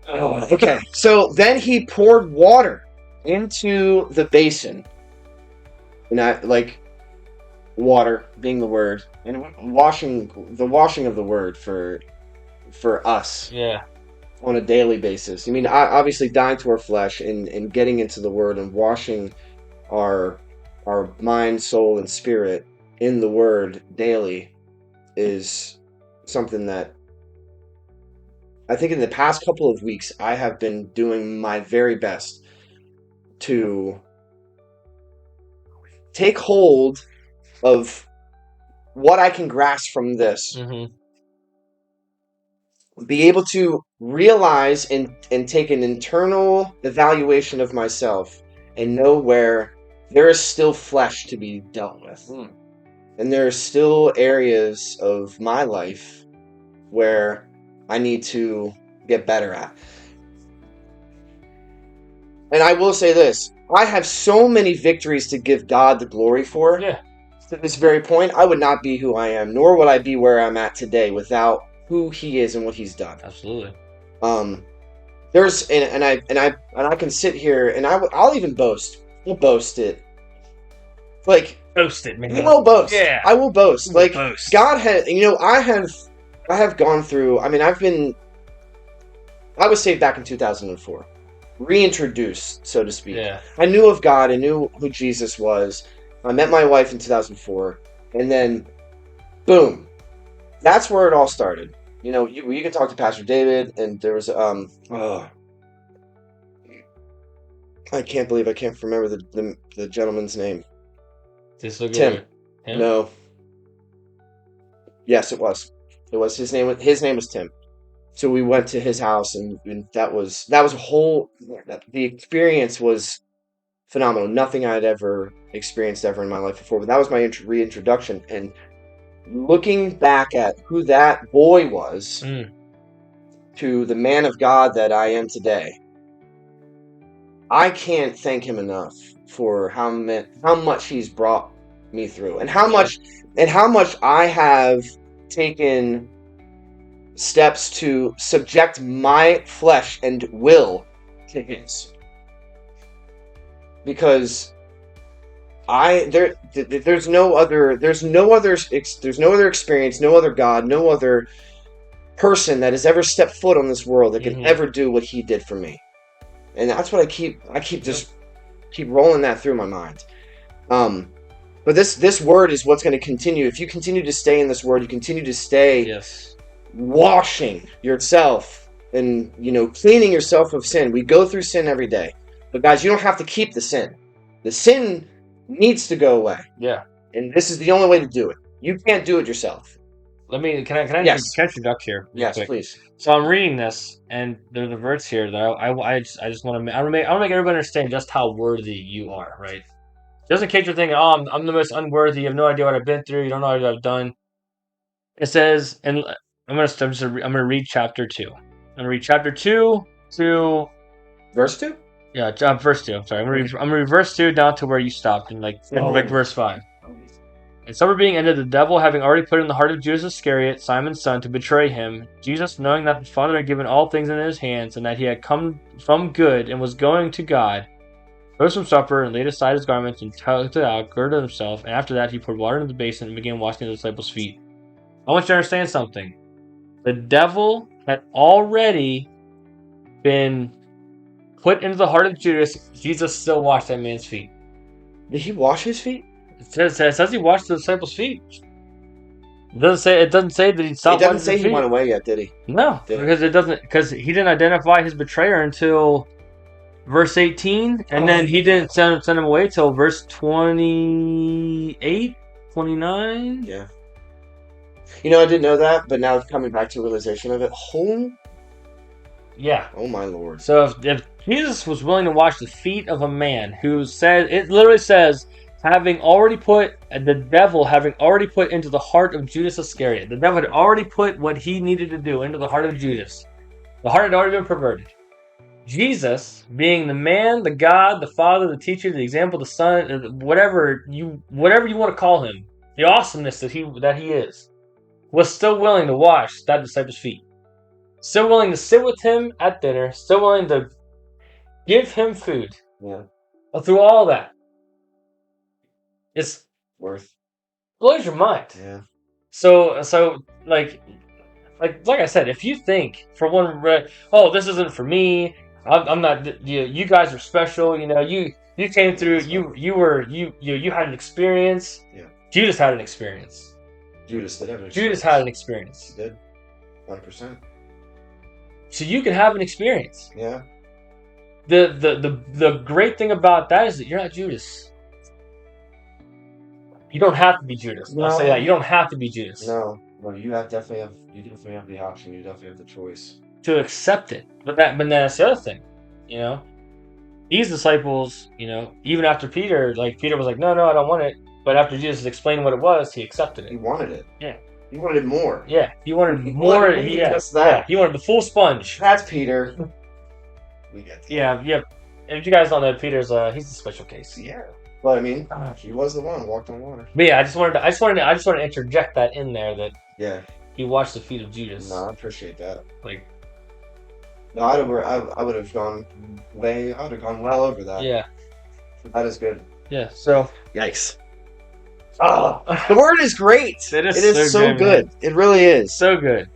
Oh, okay. So then he poured water into the basin, and I like water being the word, and washing of the word for us Yeah. on a daily basis. I mean, obviously dying to our flesh and getting into the word and washing our our mind, soul, and spirit in the word daily is something that I think in the past couple of weeks I have been doing my very best to take hold of what I can grasp from this, Mm-hmm. be able to realize and take an internal evaluation of myself and know where there is still flesh to be dealt with. And there are still areas of my life where I need to get better at. And I will say this, I have so many victories to give God the glory for. Yeah. To this very point, I would not be who I am, nor would I be where I'm at today without who he is and what he's done. Absolutely. Um, there's and I can sit here and I'll even boast. We'll boast it. Like Boast it, I man. will boast. Yeah. I will boast. Ooh, Like boast. God had, I have gone through. I mean, I was saved back in 2004, reintroduced, so to speak. Yeah. I knew of God. I knew who Jesus was. I met my wife in 2004, and then boom, that's where it all started. You can talk to Pastor David, and there was oh, I can't believe I can't remember the gentleman's name. This will Tim. go. Him? No. Yes, it was. It was his name. His name was Tim. So we went to his house, and that was a whole. The experience was phenomenal. Nothing I'd ever experienced ever in my life before. But that was my reintroduction. And looking back at who that boy was Mm. to the man of God that I am today, I can't thank him enough for how much he's brought me through, and how Yeah. much I have taken steps to subject my flesh and will to his, because there's no other experience, no other God, no other person that has ever stepped foot on this world that can Mm-hmm. ever do what he did for me. And that's what I keep Yep. just keep rolling that through my mind. But this word is what's going to continue. If you continue to stay in this word, you continue to stay Yes. washing yourself and cleaning yourself of sin. We go through sin every day, but guys, you don't have to keep the sin. The sin needs to go away, Yeah. and this is the only way to do it. You can't do it yourself. Can I Yes, introduce here real yes, quick? please. So I'm reading this, and there's a verse here that I just want to I want to make everybody understand just how worthy you are, right? Just in case you're thinking, oh, I'm the most unworthy. You have no idea what I've been through. You don't know what I've done. It says, and I'm gonna read chapter 2. I'm gonna read chapter 2 to Verse 2. yeah, verse 2. I'm sorry. Okay. I'm gonna read verse 2 down to where you stopped, and like Oh. verse 5. And supper being ended, the devil having already put in the heart of Judas Iscariot, Simon's son, to betray him, Jesus, knowing that the Father had given all things into his hands, and that he had come from good and was going to God, rose from supper and laid aside his garments and tugged it out, girded himself, and after that he poured water into the basin and began washing the disciples' feet. I want you to understand something. The devil had already been put into the heart of Judas. Jesus still washed that man's feet. Did he wash his feet? It says he washed the disciples' feet. It doesn't say that he It stopped doesn't washing say their he feet. went away yet, did he? No, Did it? because he didn't identify his betrayer until verse 18, and then he didn't send him away till verse 28, 29. Yeah. I didn't know that, but now coming back to realization of it, Yeah. oh my Lord. So if Jesus was willing to wash the feet of a man who said, it literally says, the devil having already put into the heart of Judas Iscariot, the devil had already put what he needed to do into the heart of Judas. The heart had already been perverted. Jesus, being the man, the God, the Father, the teacher, the example, the Son, whatever you want to call him, the awesomeness that he is, was still willing to wash that disciple's feet. Still willing to sit with him at dinner. Still willing to give him food. Yeah. Through all that. It's Worth. blows your mind. Yeah. So like I said, if you think for one, oh, this isn't for me. I'm not. You guys are special. You came through. You had an experience. Yeah. Judas had an experience. Judas did have an experience. Judas had an experience. He did. 100%. So you can have an experience. Yeah. The great thing about that is that you're not Judas. You don't have to be Judas. No. I'll say that. You don't have to be Judas. No. Well, you definitely have the option. You definitely have the choice to accept it. But that's the other thing. These disciples, even after Peter, Peter was like, no, I don't want it. But after Jesus explained what it was, he accepted it. He wanted it. Yeah. He wanted more. Yeah. He wanted more. Just that. Yeah. He wanted the full sponge. That's Peter. We get that. Yeah. And if you guys don't know, Peter's he's a special case. Yeah. Well, I mean, he was the one who walked on water. But yeah, I just wanted to interject that in there that he washed the feet of Judas. No, I appreciate that. No, I would have gone well over that. Yeah. That is good. Yeah. So yikes. The word is great. It is so good. It really is. So good.